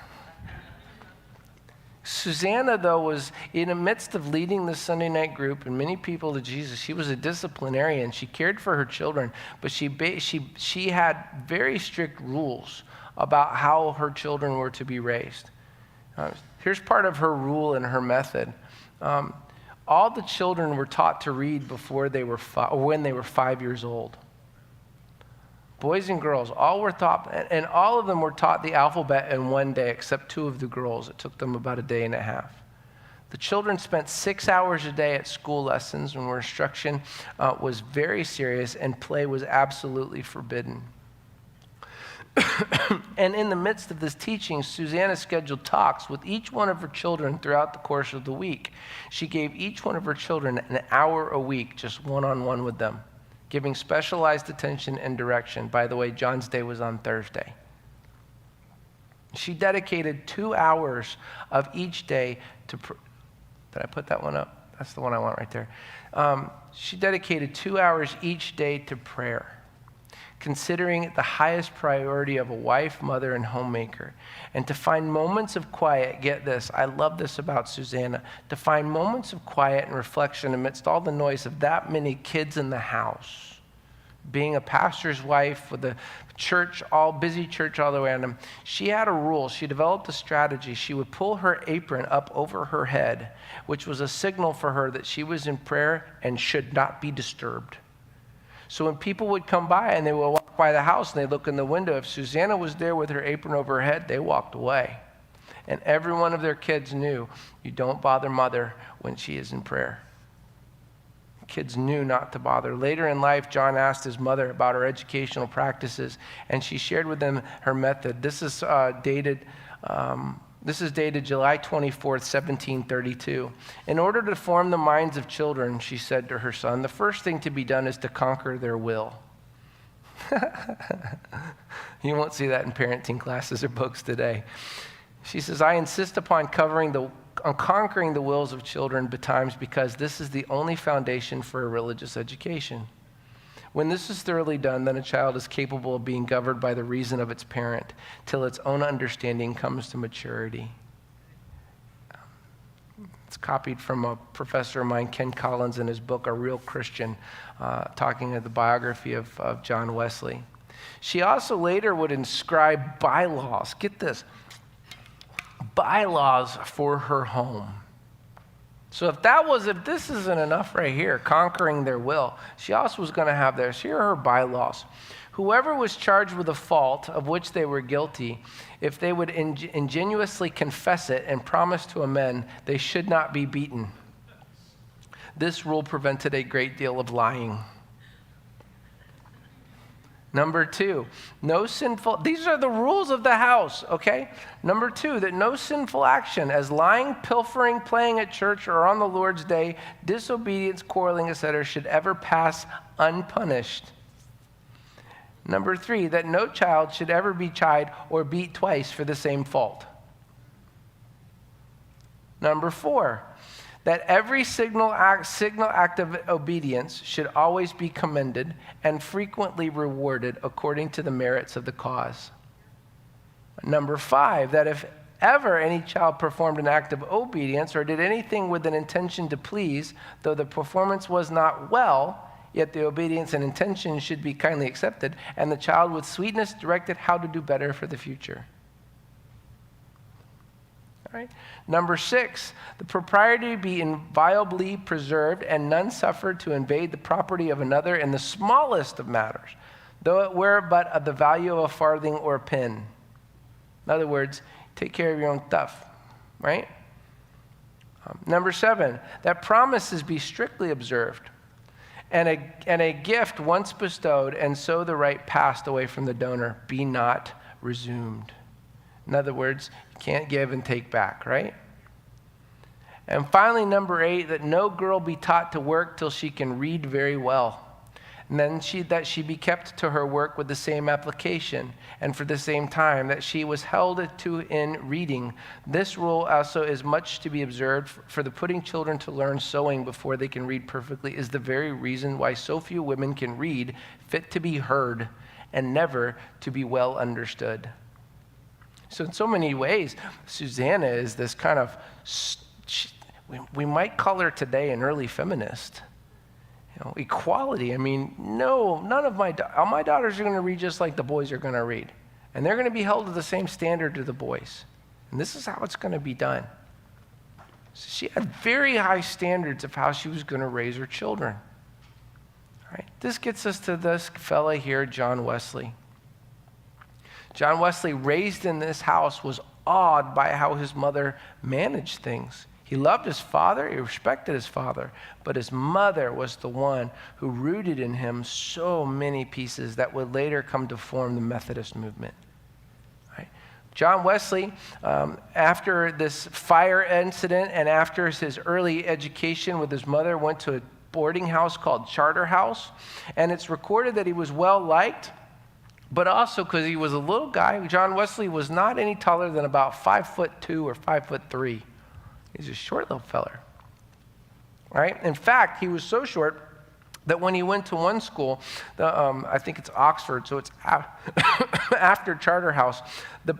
Susanna, though, was in the midst of leading the Sunday night group and many people to Jesus. She was a disciplinarian. She cared for her children, but she had very strict rules about how her children were to be raised. Here's part of her rule and her method. All the children were taught to read before they were when they were 5 years old. Boys and girls, all were taught, and all of them were taught the alphabet in one day, except two of the girls. It took them about a day and a half. The children spent 6 hours a day at school lessons, where instruction was very serious and play was absolutely forbidden. And in the midst of this teaching, Susanna scheduled talks with each one of her children throughout the course of the week. She gave each one of her children an hour a week, just one-on-one with them, giving specialized attention and direction. By the way, John's Day was on Thursday. She dedicated 2 hours of each day to... Did I put that one up? That's the one I want right there. She dedicated 2 hours each day to prayer, considering it the highest priority of a wife, mother, and homemaker. And to find moments of quiet, get this, I love this about Susanna, to find moments of quiet and reflection amidst all the noise of that many kids in the house. Being a pastor's wife with a church, busy church all the way around him, she had a rule. She developed a strategy. She would pull her apron up over her head, which was a signal for her that she was in prayer and should not be disturbed. So when people would come by and they would walk by the house and they'd look in the window, if Susanna was there with her apron over her head, they walked away. And every one of their kids knew, you don't bother mother when she is in prayer. Kids knew not to bother. Later in life, John asked his mother about her educational practices, and she shared with them her method. This is dated July 24th, 1732. In order to form the minds of children, she said to her son, the first thing to be done is to conquer their will. You won't see that in parenting classes or books today. She says, I insist upon conquering the wills of children betimes because this is the only foundation for a religious education. When this is thoroughly done, then a child is capable of being governed by the reason of its parent till its own understanding comes to maturity. It's copied from a professor of mine, Ken Collins, in his book, A Real Christian, talking of the biography of John Wesley. She also later would inscribe bylaws. Get this. bylaws for her home. So if this isn't enough right here, conquering their will, she also was going to have theirs. Here are her bylaws. Whoever was charged with a fault of which they were guilty, if they would ingenuously confess it and promise to amend, they should not be beaten. This rule prevented a great deal of lying. Number 2, these are the rules of the house, okay? Number 2, that no sinful action as lying, pilfering, playing at church or on the Lord's day, disobedience, quarreling, etc. should ever pass unpunished. Number 3, that no child should ever be chid or beat twice for the same fault. Number 4, that every signal act of obedience should always be commended and frequently rewarded according to the merits of the cause. Number 5, that if ever any child performed an act of obedience or did anything with an intention to please, though the performance was not well, yet the obedience and intention should be kindly accepted, and the child with sweetness directed how to do better for the future. All right. Number 6, the propriety be inviolably preserved and none suffered to invade the property of another in the smallest of matters, though it were but of the value of a farthing or a pin. In other words, take care of your own stuff, right? Number 7, that promises be strictly observed, and a gift once bestowed, and so the right passed away from the donor, be not resumed. In other words, you can't give and take back, right? And finally, number 8, that no girl be taught to work till she can read very well. And then that she be kept to her work with the same application, and for the same time, that she was held to in reading. This rule also is much to be observed, for the putting children to learn sewing before they can read perfectly is the very reason why so few women can read, fit to be heard, and never to be well understood. So in so many ways, Susanna is this kind of, we might call her today an early feminist. Equality. I mean, no, none of my daughters are going to read just like the boys are going to read. And they're going to be held to the same standard to the boys. And this is how it's going to be done. So she had very high standards of how she was going to raise her children. All right. This gets us to this fella here, John Wesley. John Wesley, raised in this house, was awed by how his mother managed things. He loved his father, he respected his father, but his mother was the one who rooted in him so many pieces that would later come to form the Methodist movement. Right? John Wesley, after this fire incident and after his early education with his mother, went to a boarding house called Charterhouse, and it's recorded that he was well liked, but also because he was a little guy. John Wesley was not any taller than about 5'2" or 5'3". He's a short little feller, right? In fact, he was so short that when he went to one school, I think it's Oxford, so it's after Charterhouse,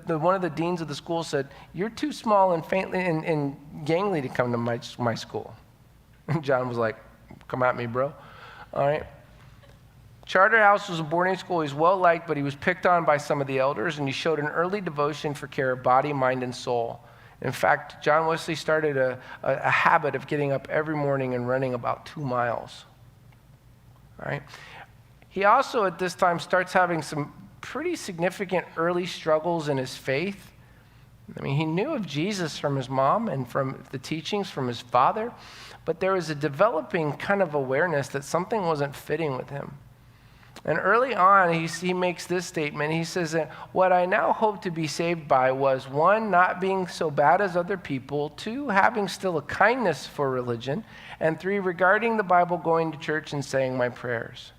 one of the deans of the school said, "You're too small and faintly and gangly to come to my school." And John was like, "Come at me, bro." All right. Charterhouse was a boarding school. He was well liked, but he was picked on by some of the elders, and he showed an early devotion for care of body, mind, and soul. In fact, John Wesley started a habit of getting up every morning and running about 2 miles. All right? He also, at this time, starts having some pretty significant early struggles in his faith. I mean, he knew of Jesus from his mom and from the teachings from his father, but there was a developing kind of awareness that something wasn't fitting with him. And early on, he makes this statement. He says that what I now hope to be saved by was, 1, not being so bad as other people, 2, having still a kindness for religion, and 3, regarding the Bible, going to church and saying my prayers.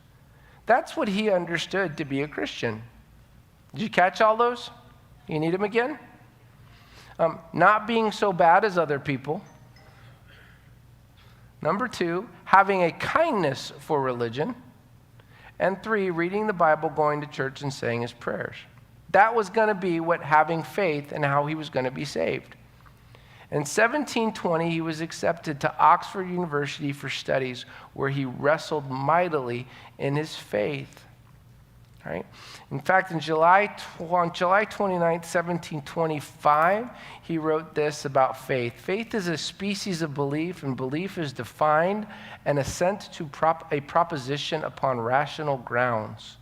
That's what he understood to be a Christian. Did you catch all those? You need them again? Not being so bad as other people. Number 2, having a kindness for religion. And 3, reading the Bible, going to church, and saying his prayers. That was going to be what having faith and how he was going to be saved. In 1720, he was accepted to Oxford University for studies where he wrestled mightily in his faith. Right? In fact, on July 29th, 1725, he wrote this about faith. Faith is a species of belief, and belief is defined an assent to a proposition upon rational grounds.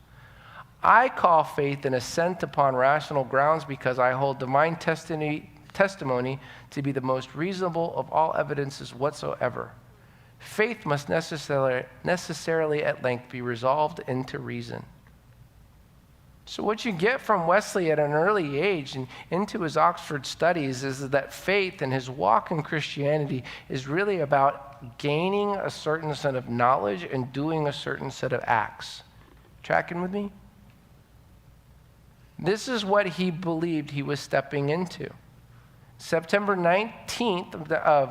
I call faith an assent upon rational grounds because I hold divine testimony to be the most reasonable of all evidences whatsoever. Faith must necessarily at length be resolved into reason. So what you get from Wesley at an early age and into his Oxford studies is that faith and his walk in Christianity is really about gaining a certain set of knowledge and doing a certain set of acts. Tracking with me? This is what he believed he was stepping into. September 19th of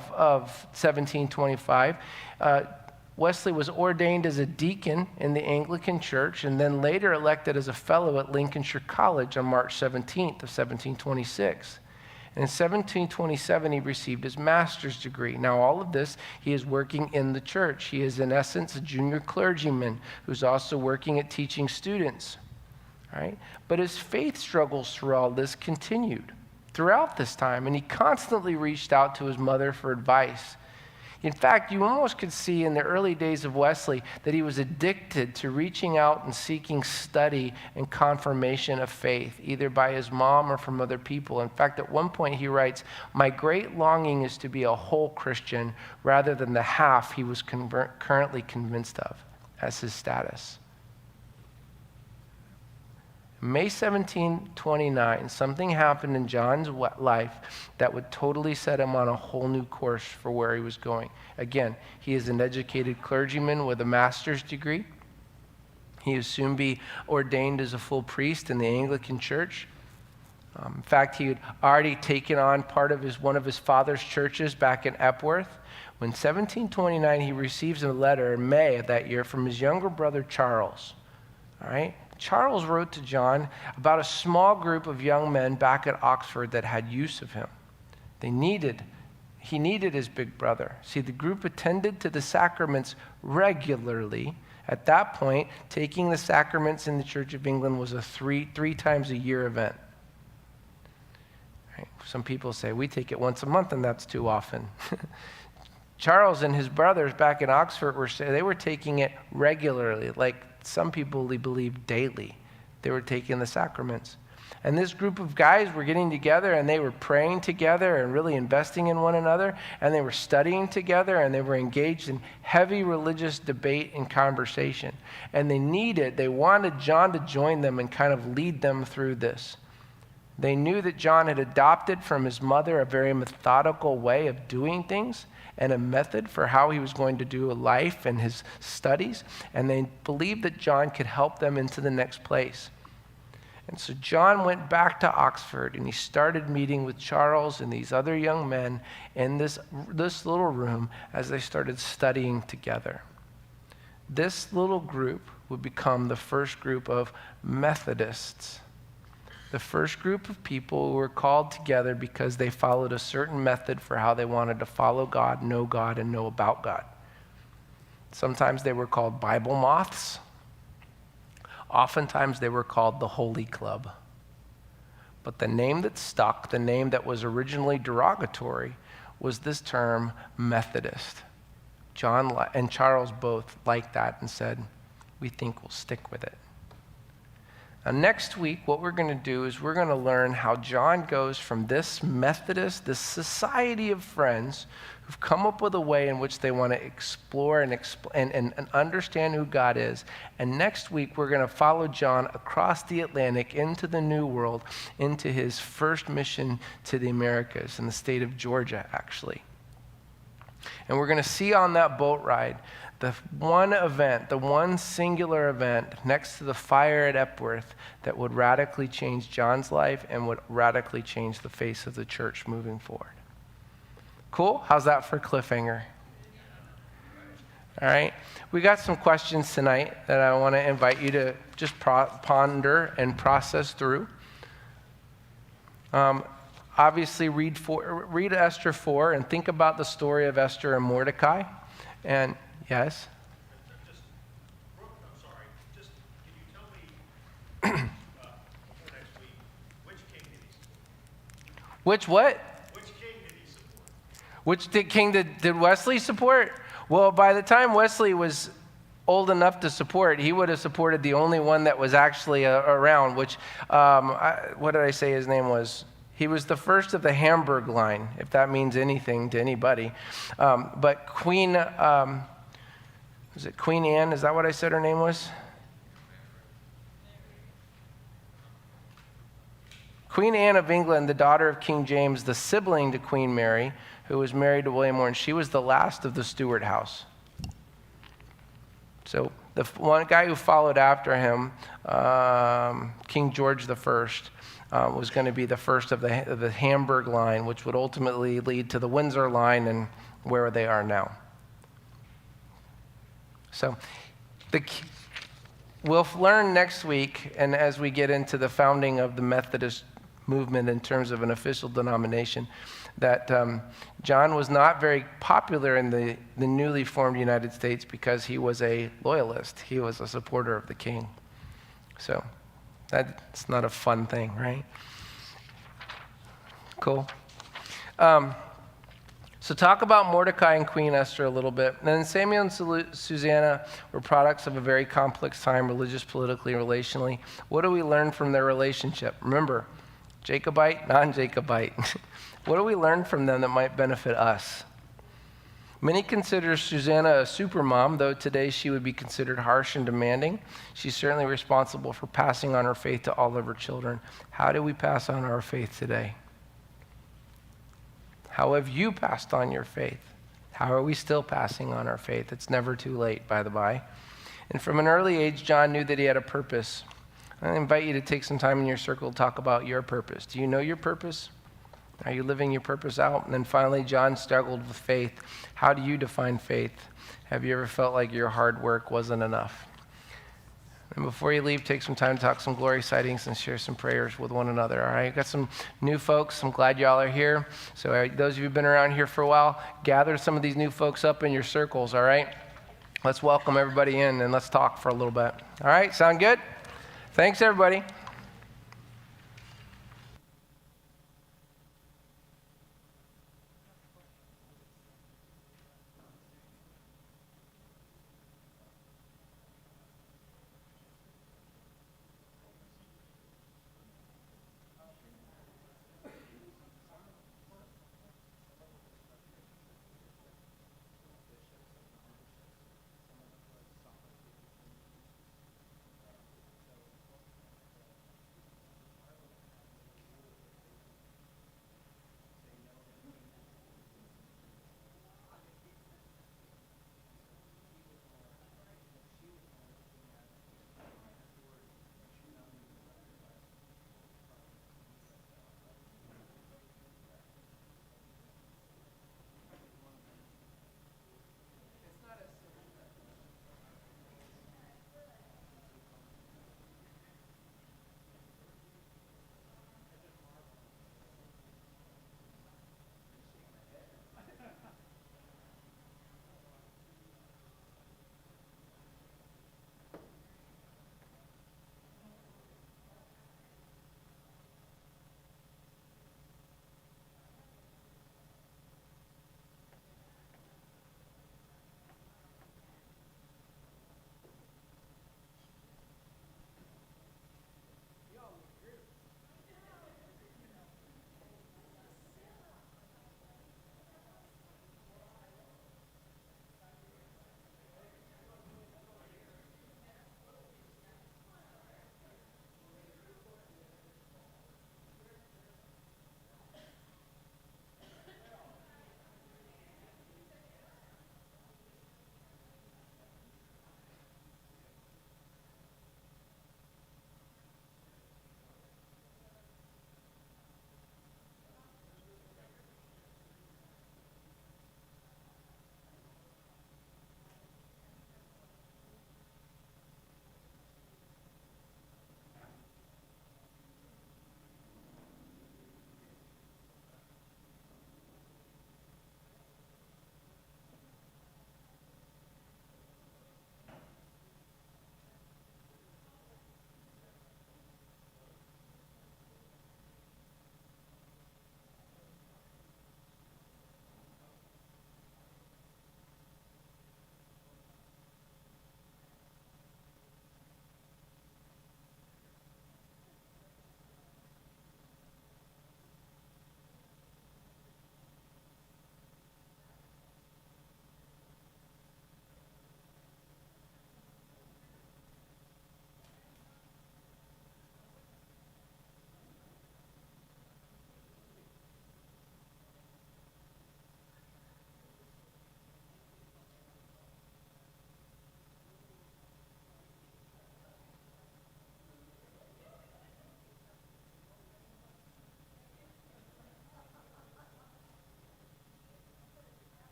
1725, Wesley was ordained as a deacon in the Anglican Church and then later elected as a fellow at Lincolnshire College on March 17th of 1726. In 1727, he received his master's degree. Now, all of this, he is working in the church. He is, in essence, a junior clergyman who's also working at teaching students. Right? But his faith struggles through all this continued throughout this time, and he constantly reached out to his mother for advice. In fact, you almost could see in the early days of Wesley that he was addicted to reaching out and seeking study and confirmation of faith, either by his mom or from other people. In fact, at one point he writes, "My great longing is to be a whole Christian rather than the half he was currently convinced of as his status." May 1729, something happened in John's life that would totally set him on a whole new course for where he was going. Again, he is an educated clergyman with a master's degree. He will soon be ordained as a full priest in the Anglican Church. In fact, he had already taken on part of one of his father's churches back in Epworth. When 1729, he receives a letter in May of that year from his younger brother, Charles. All right? Charles wrote to John about a small group of young men back at Oxford that had use of him. He needed his big brother. See, the group attended to the sacraments regularly. At that point, taking the sacraments in the Church of England was a three times a year event. Right? Some people say, we take it once a month and that's too often. Charles and his brothers back in Oxford were taking it regularly, like some people believe daily. They were taking the sacraments. And this group of guys were getting together and they were praying together and really investing in one another, and they were studying together and they were engaged in heavy religious debate and conversation. And they wanted John to join them and kind of lead them through this. They knew that John had adopted from his mother a very methodical way of doing things and a method for how he was going to do life and his studies, and they believed that John could help them into the next place. And so John went back to Oxford and he started meeting with Charles and these other young men in this little room as they started studying together. This little group would become the first group of Methodists. The first group of people who were called together because they followed a certain method for how they wanted to follow God, and know about God. Sometimes they were called Bible moths. Oftentimes they were called the Holy Club. But the name that stuck, the name that was originally derogatory, was this term Methodist. John and Charles both liked that and said, we think we'll stick with it. Now, next week, what we're going to do is we're going to learn how John goes from this Methodist, this society of friends who've come up with a way in which they want to explore and understand who God is. And next week, we're going to follow John across the Atlantic into the New World, into his first mission to the Americas in the state of Georgia, actually. And we're going to see on that boat ride the one singular event next to the fire at Epworth that would radically change John's life and would radically change the face of the church moving forward. Cool? How's that for cliffhanger? All right. We got some questions tonight that I want to invite you to just ponder and process through. Obviously, read Esther 4 and think about the story of Esther and Mordecai. And yes? Brooke, I'm sorry. Can you tell me Which what? Which king did Wesley support? Well, by the time Wesley was old enough to support, he would have supported the only one that was actually around, which, what did I say his name was? He was the first of the Hamburg line, if that means anything to anybody. But Queen, was it Queen Anne? Is that what I said her name was? Queen Anne of England, the daughter of King James, the sibling to Queen Mary, who was married to William Warren, she was the last of the Stuart house. So the one guy who followed after him, King George I, was going to be the first of the Hamburg line, which would ultimately lead to the Windsor line and where they are now. So we'll learn next week, and as we get into the founding of the Methodist movement in terms of an official denomination, that John was not very popular in the newly formed United States because he was a loyalist. He was a supporter of the king. So that's not a fun thing, right? Cool. So talk about Mordecai and Queen Esther a little bit. And then Samuel and Susanna were products of a very complex time, religious, politically, relationally. What do we learn from their relationship? Remember, Jacobite, non-Jacobite. What do we learn from them that might benefit us? Many consider Susanna a super mom, though today she would be considered harsh and demanding. She's certainly responsible for passing on her faith to all of her children. How do we pass on our faith today? How have you passed on your faith? How are we still passing on our faith? It's never too late, by the by. And from an early age, John knew that he had a purpose. I invite you to take some time in your circle to talk about your purpose. Do you know your purpose? Are you living your purpose out? And then finally, John struggled with faith. How do you define faith? Have you ever felt like your hard work wasn't enough? And before you leave, take some time to talk some glory sightings and share some prayers with one another, all right? Got some new folks. I'm glad y'all are here. So those of you who've been around here for a while, gather some of these new folks up in your circles, all right? Let's welcome everybody in and let's talk for a little bit. All right, sound good? Thanks, everybody.